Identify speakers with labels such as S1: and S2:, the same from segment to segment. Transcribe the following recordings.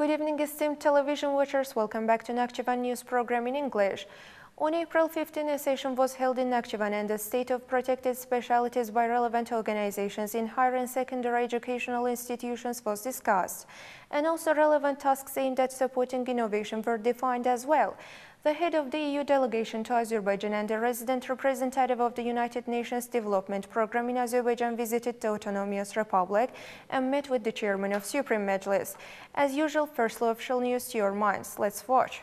S1: Good evening, esteemed television watchers. Welcome back to Nakhchivan news program in English. On April 15, a session was held in Nakhchivan and the state of protected specialties by relevant organizations in higher and secondary educational institutions was discussed. And also relevant tasks aimed at supporting innovation were defined as well. The head of the EU delegation to Azerbaijan and the resident representative of the United Nations Development Programme in Azerbaijan visited the Autonomous Republic and met with the chairman of Supreme Majlis. As usual, firstly official news to your minds. Let's watch.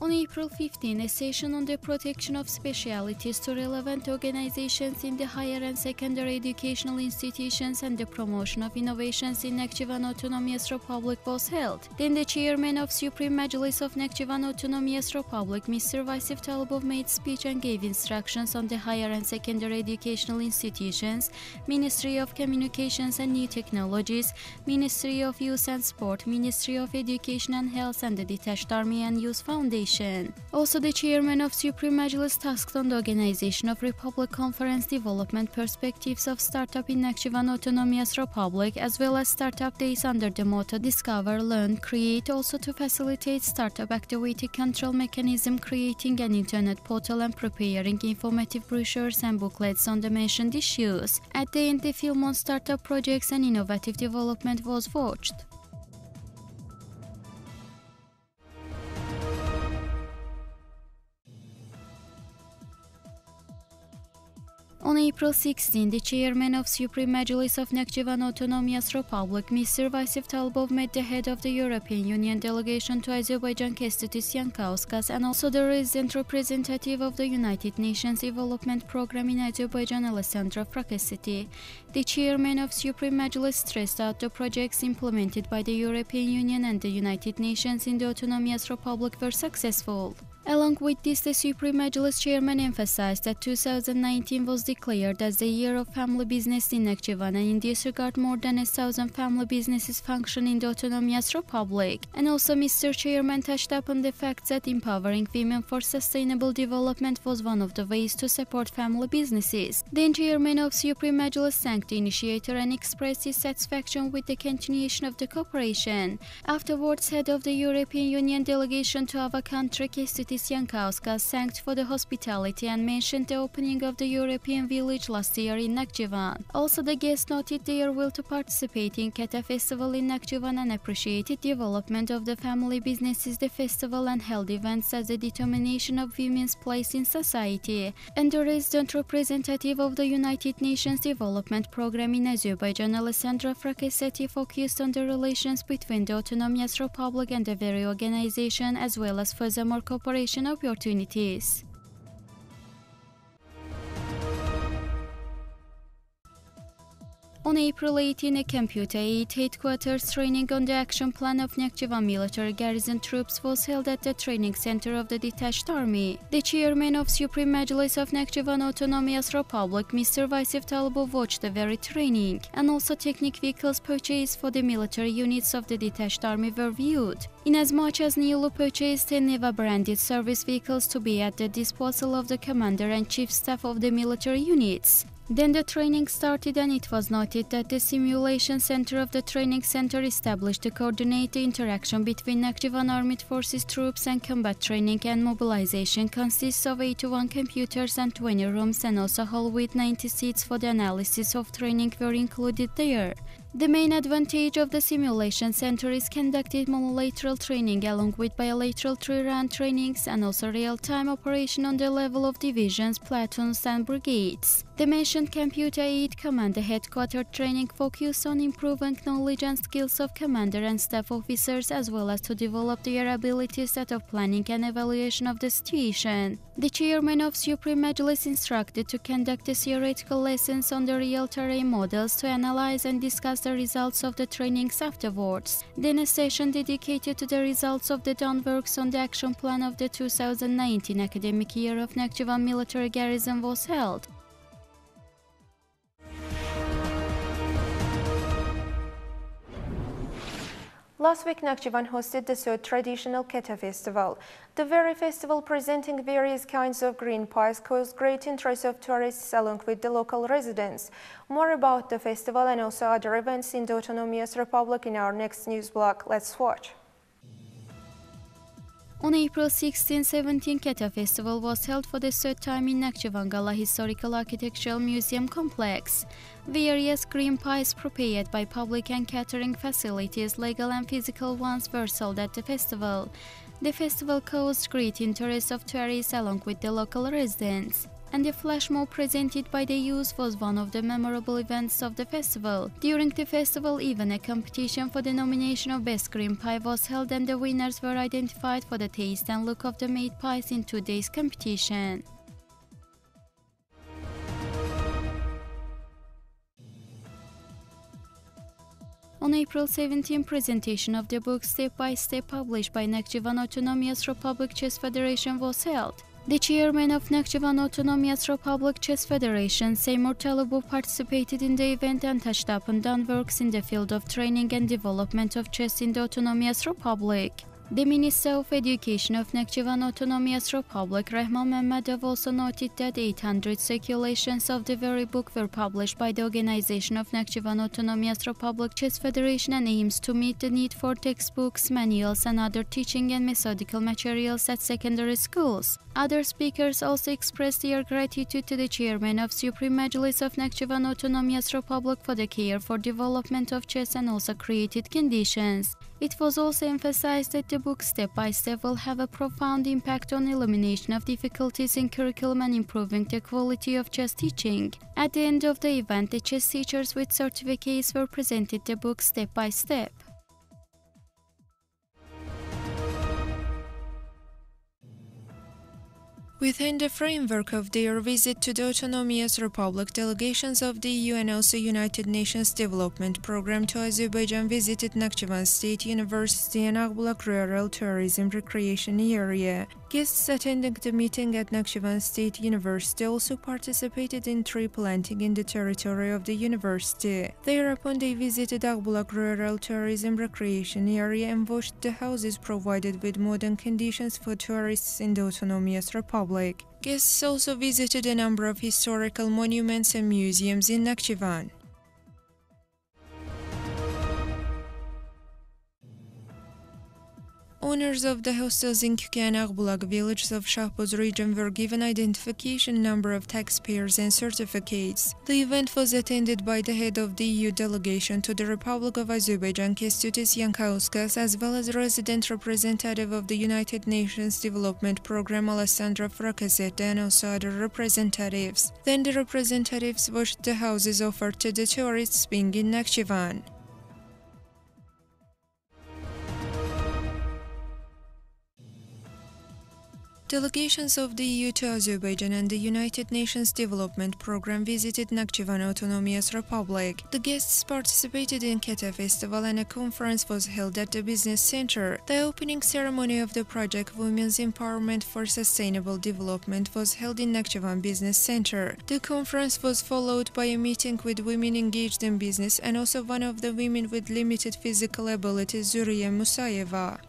S2: On April 15, a session on the protection of specialities to relevant organizations in the higher and secondary educational institutions and the promotion of innovations in Nakhchivan Autonomous Republic was held. Then the chairman of Supreme Majlis of Nakhchivan Autonomous Republic, Mr. Vasif Talibov, made speech and gave instructions on the higher and secondary educational institutions, Ministry of Communications and New Technologies, Ministry of Youth and Sport, Ministry of Education and Health, and the Detached Army and Youth Foundation. Also, the chairman of Supreme Majlis tasked on the organization of Republic Conference Development Perspectives of Startup in Nakhchivan Autonomous Republic, as well as Startup Days under the motto Discover, Learn, Create, also to facilitate startup activity control mechanism, creating an internet portal and preparing informative brochures and booklets on the mentioned issues. At the end, the film on startup projects and innovative development was watched. On April 16, the chairman of Supreme Majlis of Nakhchivan Autonomous Republic, Mr. Vasif Talibov, met the head of the European Union delegation to Azerbaijan, Kęstutis Jankauskas, and also the resident representative of the United Nations Development Programme in Azerbaijan, Alessandra Fracassetti. The chairman of Supreme Majlis stressed out the projects implemented by the European Union and the United Nations in the Autonomous Republic were successful. Along with this, the Supreme Majlis chairman emphasized that 2019 was declared as the year of family business in Nakhchivan, and in this regard more than 1,000 family businesses function in the Autonomous Republic. And also Mr. Chairman touched upon the fact that empowering women for sustainable development was one of the ways to support family businesses. The chairman of Supreme Majlis thanked the initiator and expressed his satisfaction with the continuation of the cooperation. Afterwards, head of the European Union delegation to our country, Kęstutis Jankauskas, thanked for the hospitality and mentioned the opening of the European Village last year in Nakhchivan. Also, the guest noted their will to participate in Keta Festival in Nakhchivan and appreciated development of the family businesses, the festival and held events as a determination of women's place in society. And the resident representative of the United Nations Development Programme in Azerbaijan, Alessandra Fracassetti, focused on the relations between the Autonomous Republic and the very organization, as well as furthermore cooperation opportunities. On April 18, a computer-aided headquarters training on the action plan of Nakhchivan military garrison troops was held at the training center of the Detached Army. The chairman of Supreme Majlis of Nakhchivan Autonomous Republic, Mr. Vasif Talibov, watched the very training, and also technic vehicles purchased for the military units of the Detached Army were viewed. Inasmuch as newly purchased 10 Neva-branded service vehicles to be at the disposal of the commander and chief staff of the military units. Then the training started, and it was noted that the simulation center of the training center established to coordinate the interaction between Nakhchivan Armed Forces troops and combat training and mobilization consists of 81 computers and 20 rooms, and also hall with 90 seats for the analysis of training were included there. The main advantage of the simulation center is conducted multilateral training along with bilateral 3-round trainings, and also real-time operation on the level of divisions, platoons and brigades. The mentioned computer-aided commander headquarters training focused on improving knowledge and skills of commander and staff officers, as well as to develop their abilities at of planning and evaluation of the situation. The chairman of Supreme Majlis instructed to conduct the theoretical lessons on the real terrain models to analyze and discuss the results of the trainings afterwards. Then a session dedicated to the results of the done works on the action plan of the 2019 academic year of Nakhchivan military garrison was held.
S1: Last week, Nakhchivan hosted the third traditional Keta festival. The very festival, presenting various kinds of green pies, caused great interest of tourists along with the local residents. More about the festival and also other events in the Autonomous Republic in our next news block. Let's watch.
S2: On April 16-17, Keta Festival was held for the third time in Nakhchivan Gala Historical Architectural Museum Complex. Various green pies prepared by public and catering facilities, legal and physical ones, were sold at the festival. The festival caused great interest of tourists along with the local residents. And the flash mob presented by the youth was one of the memorable events of the festival. During the festival, even a competition for the nomination of Best Green Pie was held, and the winners were identified for the taste and look of the made pies in 2 days competition. On April 17, presentation of the book Step by Step, published by Nakhchivan Autonomous Republic Chess Federation, was held. The chairman of Nakhchivan Autonomous Republic Chess Federation, Seymour Talubu, participated in the event and touched upon done works in the field of training and development of chess in the Autonomous Republic. The Minister of Education of Nakhchivan Autonomous Republic, Rahman Mehmedov, also noted that 800 circulations of the very book were published by the organization of Nakhchivan Autonomous Republic Chess Federation and aims to meet the need for textbooks, manuals and other teaching and methodical materials at secondary schools. Other speakers also expressed their gratitude to the chairman of Supreme Majlis of Nakhchivan Autonomous Republic for the care for development of chess and also created conditions. It was also emphasized that the book Step by Step will have a profound impact on elimination of difficulties in curriculum and improving the quality of chess teaching. At the end of the event, the chess teachers with certificates were presented the book Step by Step.
S1: Within the framework of their visit to the Autonomous Republic, delegations of the EU and also United Nations Development Programme to Azerbaijan visited Nakhchivan State University and Akbulak Rural Tourism Recreation Area. Guests attending the meeting at Nakhchivan State University also participated in tree planting in the territory of the university. Thereupon they visited Akbulak Rural Tourism Recreation Area and watched the houses provided with modern conditions for tourists in the Autonomous Republic. Guests also visited a number of historical monuments and museums in Nakhchivan. Owners of the hostels in Kuki and Akbulak villages of Shahboz region were given identification number of taxpayers and certificates. The event was attended by the head of the EU delegation to the Republic of Azerbaijan, Kestutis Yankauskas, as well as resident representative of the United Nations Development Programme, Alessandra Fracasetta, and also other representatives. Then the representatives watched the houses offered to the tourists being in Nakhchivan. Delegations of the EU to Azerbaijan and the United Nations Development Programme visited Nakhchivan Autonomous Republic. The guests participated in Keta Festival and a conference was held at the Business Center. The opening ceremony of the project Women's Empowerment for Sustainable Development was held in Nakhchivan Business Center. The conference was followed by a meeting with women engaged in business and also one of the women with limited physical abilities, Zuriya Musayeva.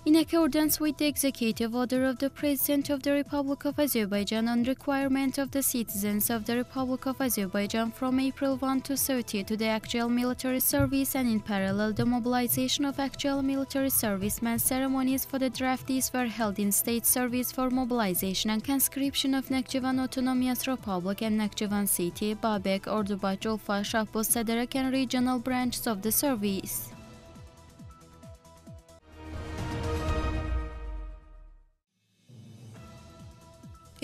S2: In accordance with the executive order of the President of the Republic of Azerbaijan on requirement of the citizens of the Republic of Azerbaijan from April 1 to 30 to the actual military service, and in parallel the mobilization of actual military servicemen ceremonies for the draftees were held in state service for mobilization and conscription of Nakhchivan Autonomous Republic and Nakhchivan City, Babek, Ordubad, Julfa, Shahboz, Sederek and regional branches of the service.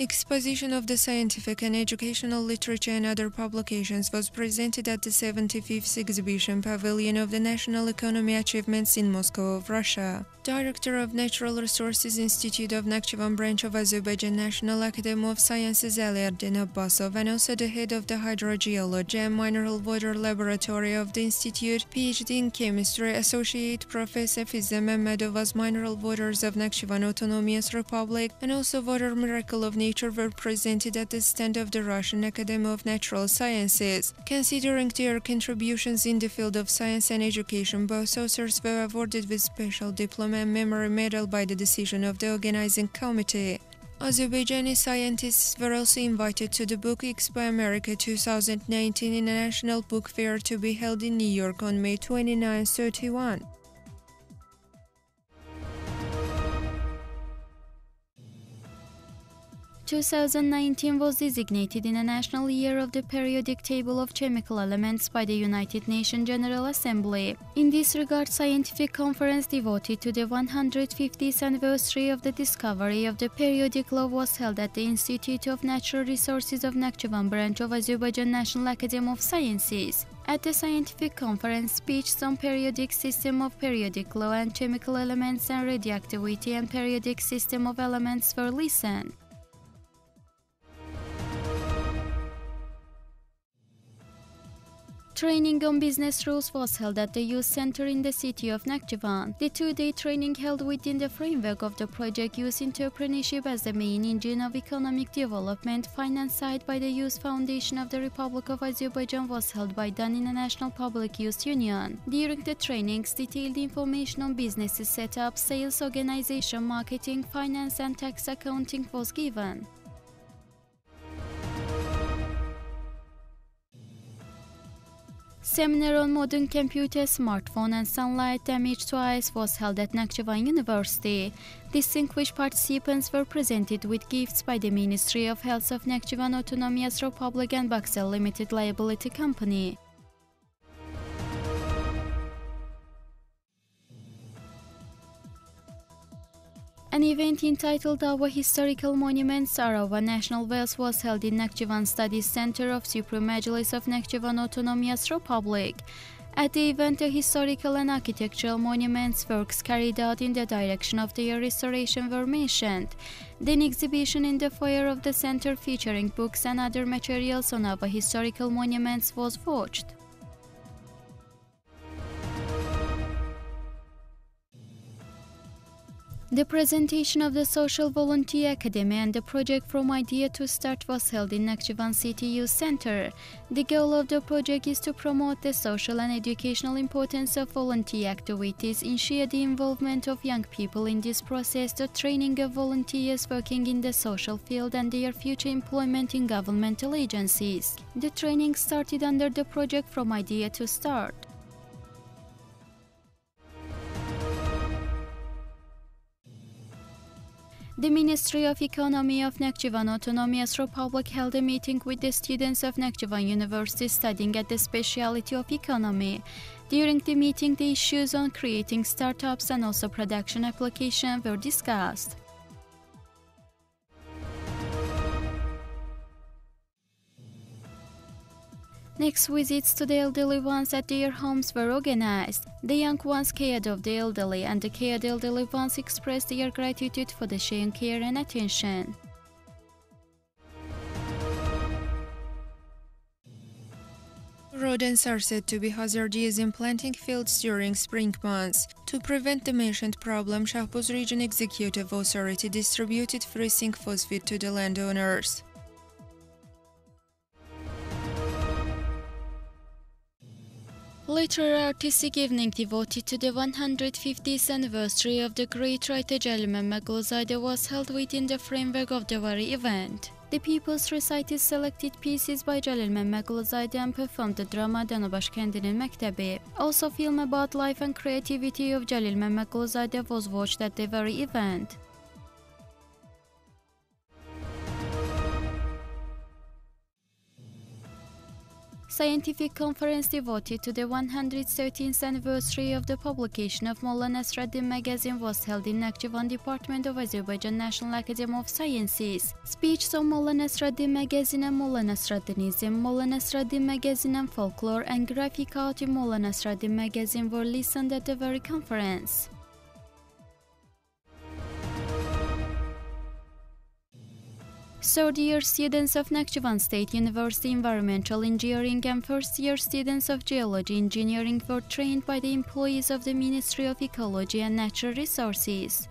S1: Exposition of the scientific and educational literature and other publications was presented at the 75th Exhibition Pavilion of the National Economy Achievements in Moscow of Russia. Director of Natural Resources Institute of Nakhchivan branch of Azerbaijan National Academy of Sciences Aliardin Abbasov, and also the head of the Hydrogeology and Mineral Water Laboratory of the Institute, PhD in Chemistry, Associate Professor Fiza Mehmedov was Mineral Waters of Nakhchivan Autonomous Republic and also Water Miracle of Nature were presented at the stand of the Russian Academy of Natural Sciences. Considering their contributions in the field of science and education, both authors were awarded with special diploma and memory medal by the decision of the organizing committee. Azerbaijani scientists were also invited to the Book Expo America 2019 in a national book fair to be held in New York on May 29-31.
S2: 2019 was designated in a national year of the periodic table of chemical elements by the United Nations General Assembly. In this regard, scientific conference devoted to the 150th anniversary of the discovery of the periodic law was held at the Institute of Natural Resources of Nakhchivan branch of Azerbaijan National Academy of Sciences. At the scientific conference, speeches on periodic system of periodic law and chemical elements and radioactivity and periodic system of elements were listened. Training on business rules was held at the Youth Center in the city of Nakhchivan. The two-day training held within the framework of the project Youth Entrepreneurship as the main engine of economic development, financed by the Youth Foundation of the Republic of Azerbaijan, was held by DAN International Public Youth Union. During the trainings, detailed information on businesses setup, sales organization, marketing, finance and tax accounting was given. Seminar on modern computer, smartphone and sunlight damage to eyes was held at Nakhchivan University. Distinguished participants were presented with gifts by the Ministry of Health of Nakhchivan Autonomous Republic and Baxel Limited Liability Company. An event entitled Our Historical Monuments Are Our National Wealth was held in Nakhchivan Studies Center of Supreme Majlis of Nakhchivan Autonomous Republic. At the event, the historical and architectural monuments works carried out in the direction of their restoration were mentioned. Then exhibition in the foyer of the center featuring books and other materials on our historical monuments was watched. The presentation of the Social Volunteer Academy and the project From Idea to Start was held in Nakhchivan City Youth Center. The goal of the project is to promote the social and educational importance of volunteer activities, ensure the involvement of young people in this process, the training of volunteers working in the social field and their future employment in governmental agencies. The training started under the project From Idea to Start. The Ministry of Economy of Nakhchivan Autonomous Republic held a meeting with the students of Nakhchivan University studying at the specialty of economy. During the meeting, the issues on creating startups and also production application were discussed. Next visits to the elderly ones at their homes were organized. The young ones cared of the elderly and the cared elderly ones expressed their gratitude for the shared care and attention.
S1: Rodents are said to be hazardous in planting fields during spring months. To prevent the mentioned problem, Shahbuz Region Executive Authority distributed free zinc phosphate to the landowners.
S2: Later artistic evening devoted to the 150th anniversary of the great writer Jalil Memmeghulzade was held within the framework of the very event. The pupils recited selected pieces by Jalil Memmeghulzade and performed the drama Danabash Kendinin Mektebi. Also, film about life and creativity of Jalil Memmeghulzade was watched at the very event. Scientific conference devoted to the 113th anniversary of the publication of Molla Nasreddin magazine was held in Nakhchivan Department of Azerbaijan National Academy of Sciences. Speeches on Molla Nasreddin magazine and Molla Nasreddinism, Molla Nasreddin magazine and folklore, and graphic art in Molla Nasreddin magazine were listened at the very conference. Third-year students of Nakhchivan State University Environmental Engineering and first-year students of Geology Engineering were trained by the employees of the Ministry of Ecology and Natural Resources.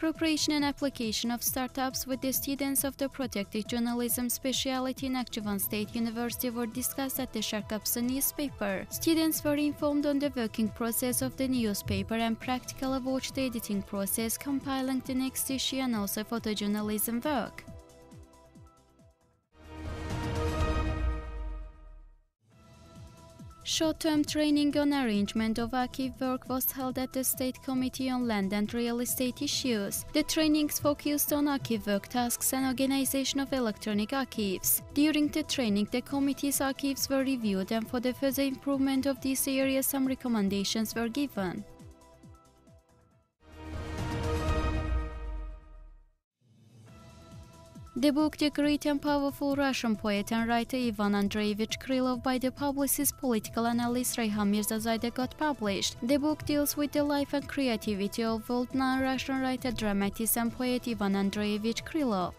S2: Preparation and application of startups with the students of the Protected Journalism Specialty Nakhchivan State University were discussed at the Sharkapsa newspaper. Students were informed on the working process of the newspaper and practically watched the editing process, compiling the next issue and also photojournalism work. Short-term training on arrangement of archive work was held at the State Committee on Land and Real Estate Issues. The trainings focused on archive work tasks and organization of electronic archives. During the training, the committee's archives were reviewed, and for the further improvement of these areas, some recommendations were given. The book The Great and Powerful Russian Poet and Writer Ivan Andreevich Krylov by the publicist political analyst Reyhan Mirzazadeh got published. The book deals with the life and creativity of world-known Russian writer, dramatist and poet Ivan Andreevich Krylov.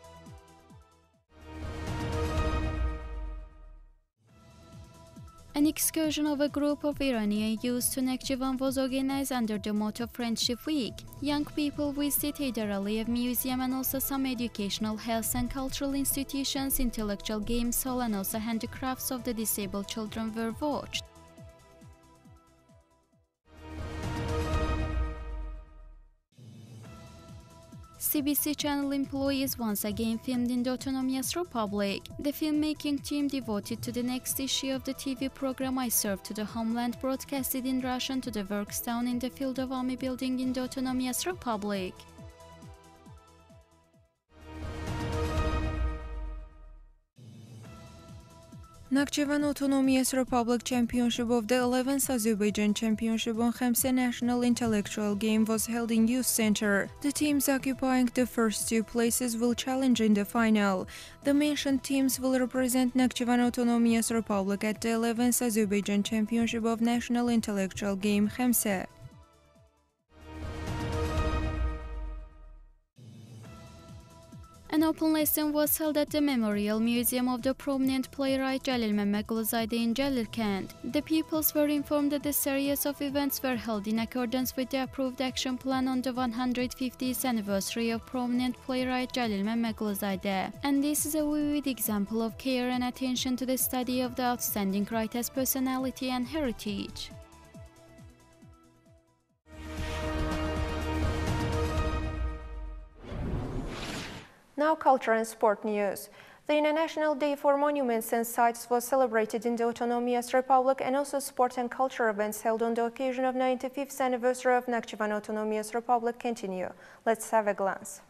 S2: An excursion of a group of Iranian youths to Nakhchivan was organized under the motto Friendship Week. Young people visited Heydar Aliyev Museum and also some educational, health and cultural institutions, intellectual games hall and also handicrafts of the disabled children were watched. CBC channel employees once again filmed in the Autonomous Republic. The filmmaking team devoted to the next issue of the TV program I Serve to the Homeland broadcasted in Russian to the works down in the field of army building in the Autonomous Republic.
S1: Nakhchivan Autonomous Republic Championship of the 11th Azerbaijan Championship on Khamsa National Intellectual Game was held in Youth Center. The teams occupying the first two places will challenge in the final. The mentioned teams will represent Nakhchivan Autonomous Republic at the 11th Azerbaijan Championship of National Intellectual Game Khamsa.
S2: An open lesson was held at the Memorial Museum of the prominent playwright Jalil Mehmetquluzadeh in Jalilkand. The pupils were informed that a series of events were held in accordance with the approved action plan on the 150th anniversary of prominent playwright Jalil Mehmetquluzadeh. And this is a vivid example of care and attention to the study of the outstanding writer's personality and heritage.
S1: Now culture and sport news. The International Day for Monuments and Sites was celebrated in the Autonomous Republic, and also sport and culture events held on the occasion of 95th anniversary of Nakhchivan Autonomous Republic continue. Let's have a glance.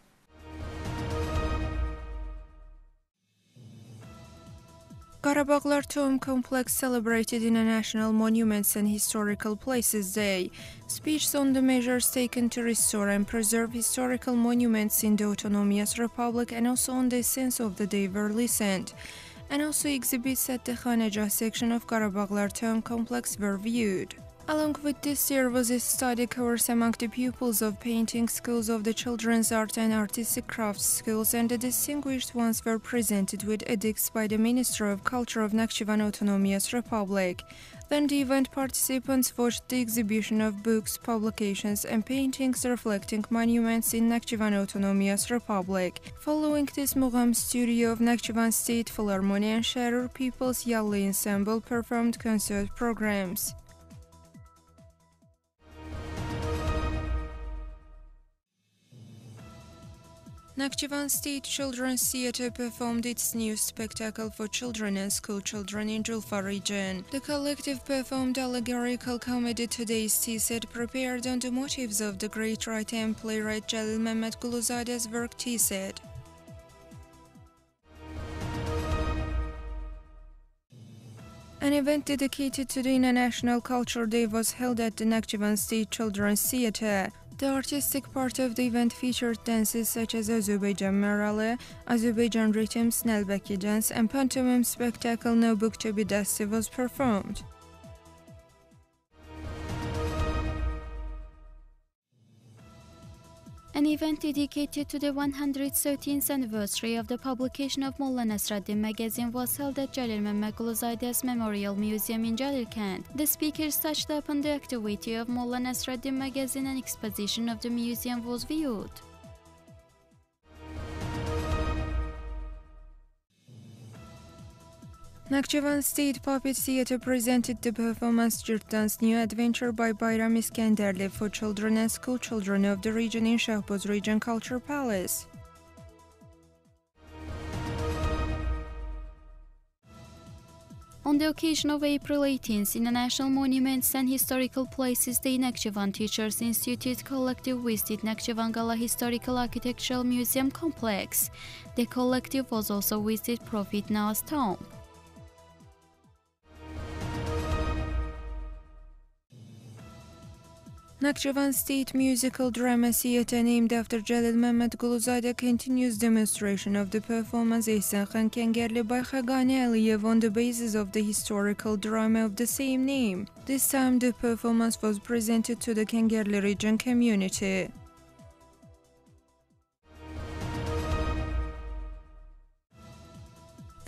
S1: Qarabağlar Tomb Complex celebrated International Monuments and Historical Places Day. Speeches on the measures taken to restore and preserve historical monuments in the Autonomous Republic and also on the essence of the day were listened. And also exhibits at the Khanejah section of Qarabağlar Tomb Complex were viewed. Along with this, there was a study course among the pupils of painting schools of the Children's Art and Artistic Crafts schools, and the distinguished ones were presented with edicts by the Minister of Culture of Nakhchivan Autonomous Republic. Then the event participants watched the exhibition of books, publications and paintings reflecting monuments in Nakhchivan Autonomous Republic. Following this, Mugham Studio of Nakhchivan State Philharmonic and Sharur People's Yalli Ensemble performed concert programs. Nakhchivan State Children's Theatre performed its new spectacle for children and school children in Julfa region. The collective performed allegorical comedy Today's Tea Set, prepared on the motifs of the great writer and playwright Jalil Mehmetquluzadeh's work Tea Set. An event dedicated to the International Culture Day was held at the Nakhchivan State Children's Theatre. The artistic part of the event featured dances such as Azerbaijan Marale, Azerbaijan rhythms, Nalbaki dance, and pantomime spectacle No Bukcha Bidasti was performed.
S2: An event dedicated to the 113th anniversary of the publication of Molla Nasraddin magazine was held at Jalil Mehmetquluzadeh's Memorial Museum in Jalilkand. The speakers touched upon the activity of Molla Nasraddin magazine, and exposition of the museum was viewed.
S1: Nakhchivan State Puppet Theatre presented the performance Jirtan's New Adventure by Bayram Iskandarli for children and school children of the region in Shahboz Region Culture Palace.
S2: On the occasion of April 18th, International Monuments and Historical Places Day, Nakhchivan Teachers Institute collective visited Nakhchivan Gala Historical Architectural Museum Complex. The collective was also visited Prophet Noah's tomb.
S1: Nakhchivan State Musical Drama Theatre, named after Jalil Mehmet Guluzade, continues demonstration of the performance Ehsan Khan Kengerli by Khagani Aliyev on the basis of the historical drama of the same name. This time the performance was presented to the Kengerli region community.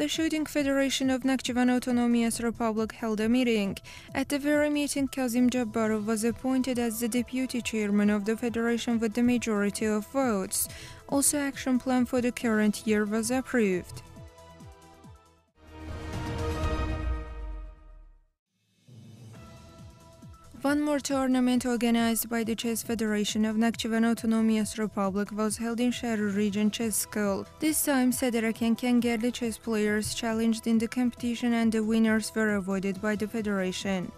S1: The Shooting Federation of Nakhchivan Autonomous Republic held a meeting. At the very meeting, Kazim Jabbarov was appointed as the deputy chairman of the federation with the majority of votes. Also, action plan for the current year was approved. One more tournament organized by the Chess Federation of Nakhchivan Autonomous Republic was held in Shahrur Region Chess School. This time, Sederak and Kengerli chess players challenged in the competition and the winners were awarded by the federation.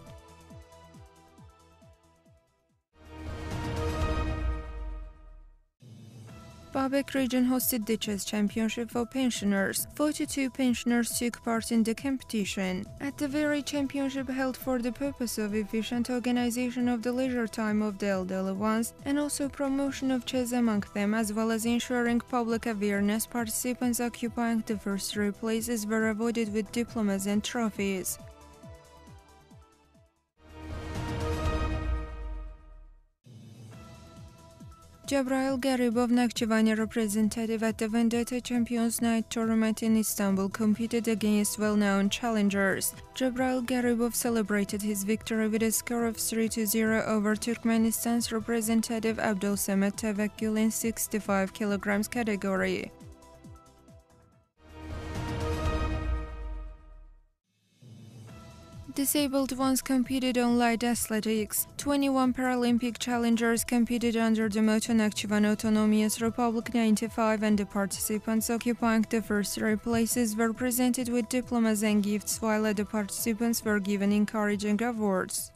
S1: Babek region hosted the chess championship for pensioners. 42 pensioners took part in the competition. At the very championship held for the purpose of efficient organization of the leisure time of the elderly ones and also promotion of chess among them, as well as ensuring public awareness, participants occupying the first three places were awarded with diplomas and trophies. Jabrail Garibov, Nakhchivani representative at the Vendetta Champions Night tournament in Istanbul, competed against well-known challengers. Jabrail Garibov celebrated his victory with a score of 3-0 over Turkmenistan's representative Abdul Samet Tevakkul in 65 kg category. Disabled ones competed on light athletics. 21 Paralympic challengers competed under the motto Nakhchivan Autonomous Republic 95, and the participants occupying the first three places were presented with diplomas and gifts, while other participants were given encouraging awards.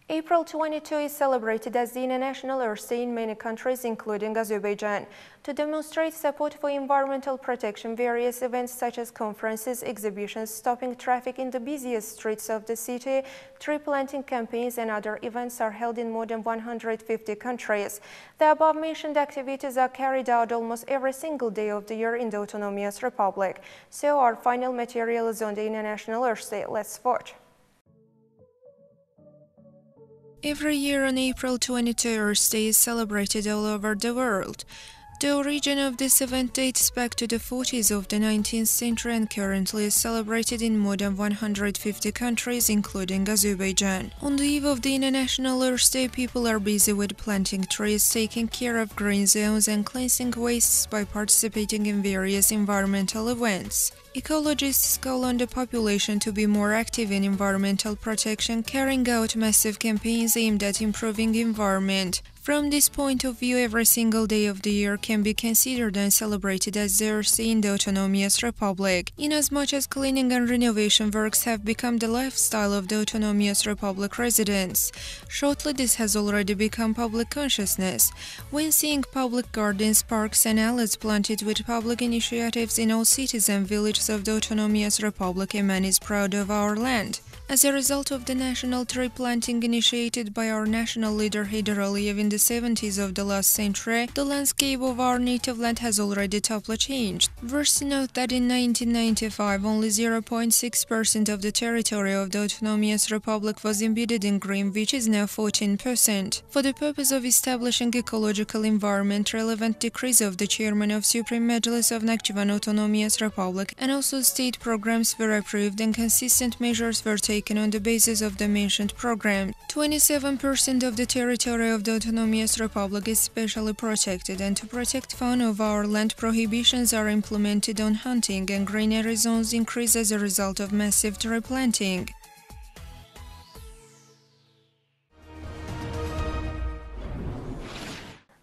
S1: April 22 is celebrated as the International Earth Day in many countries, including Azerbaijan. To demonstrate support for environmental protection, various events such as conferences, exhibitions, stopping traffic in the busiest streets of the city, tree planting campaigns and other events are held in more than 150 countries. The above-mentioned activities are carried out almost every single day of the year in the Autonomous Republic. So our final material is on the International Earth Day. Let's watch. Every year on April 22, Earth Day is celebrated all over the world. The origin of this event dates back to the 40s of the 19th century and currently is celebrated in more than 150 countries, including Azerbaijan. On the eve of the International Earth Day, people are busy with planting trees, taking care of green zones and cleansing wastes by participating in various environmental events. Ecologists call on the population to be more active in environmental protection, carrying out massive campaigns aimed at improving the environment. From this point of view, every single day of the year can be considered and celebrated as the Earth Day in the Autonomous Republic, inasmuch as cleaning and renovation works have become the lifestyle of the Autonomous Republic residents. Shortly, this has already become public consciousness. When seeing public gardens, parks and alleys planted with public initiatives in all cities and villages of the Autonomous Republic, a man is proud of our land. As a result of the national tree planting initiated by our national leader Heydar Aliyev in the 70s of the last century, the landscape of our native land has already totally changed. Worth to note that in 1995, only 0.6% of the territory of the Autonomous Republic was embedded in green, which is now 14%. For the purpose of establishing ecological environment, relevant decrees of the chairman of Supreme Majlis of Nakhchivan Autonomous Republic and also state programs were approved and consistent measures were taken on the basis of the mentioned program. 27% of the territory of the Autonomous Autonomous Republic is specially protected, and to protect fauna of our land, prohibitions are implemented on hunting, and greenery zones increase as a result of massive tree planting.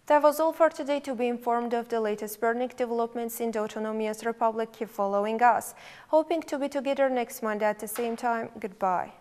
S1: That was all for today. To be informed of the latest burning developments in the Autonomous Republic, keep following us. Hoping to be together next Monday at the same time. Goodbye.